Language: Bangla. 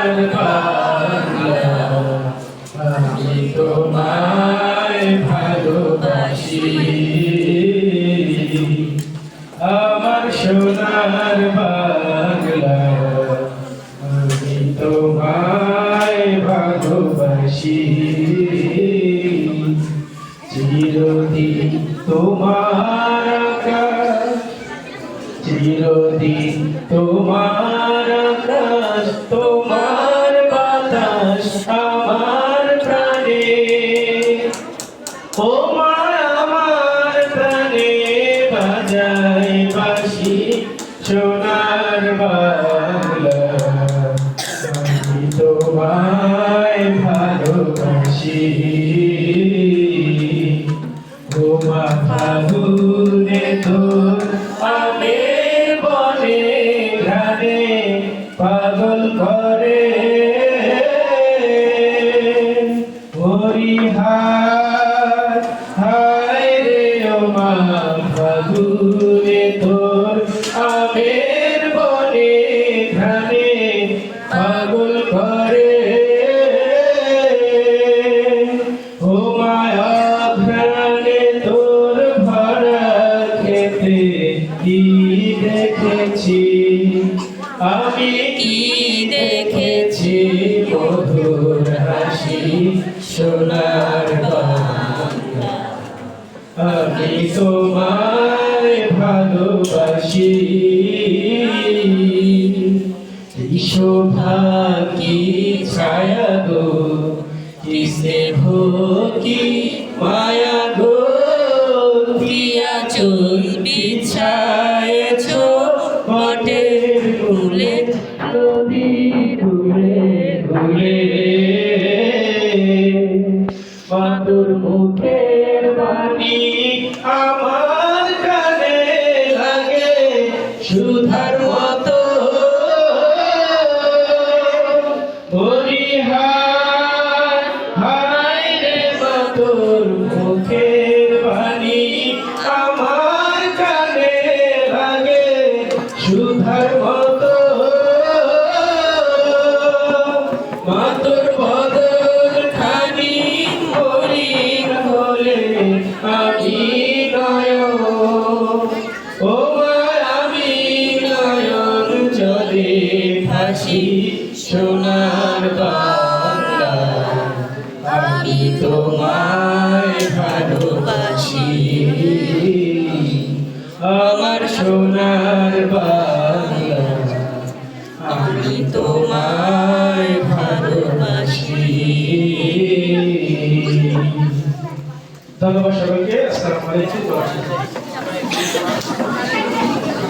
সোনার বাংলা আমি তোমায় ভালোবাসি আমার সোনার বাংলা আমি তোমায় ভালোবাসি চিরদিন তোমার আকাশ চিরদিন তোমার আকাশ তোমার বাতাস আমার প্রাণে ও মা আমার প্রাণে বাজায় বাঁশি সোনার বাংলা আমি তোমায় ভালোবাসি ও মা ফাগুনে তোর আমের বনে ঘ্রাণে পাগল করে হরিহার হায় রে ও মা ফাগুনে তোর আমের বনে ঘ্রাণে পাগল করে ও মায়া ঘ্রাণে তোর ভরা খেতে কি দেখেছি আমি কি দেখেছি মধুর হাসি সোনার বাংলা আমি তোমায় ভালোবাসি কি শোভা কি ছায়া গো কি স্নেহ কি মায়া গো দিয়া চুল বিছায়েছ বটের ফুলে নদী ঘুরে ঘুরে মাতুর মুখের বাণী আমার কানে লাগে সুধার মতো হরিহার হায় রে মাতুর মুখের বাণী আমার কানে লাগে সুধার মতো মাতুর বদল খানি হরিণ হলে আমি নয়ন ও মা আমি নয়ন চলে ভাসি সোনার বাংলা আমি তোমায় ভালোবাসি আমার সোনার বাংলা আমি তোমায় ভালোবাসি ধন্যবাদ সকলকে আসসালামু আলাইকুম।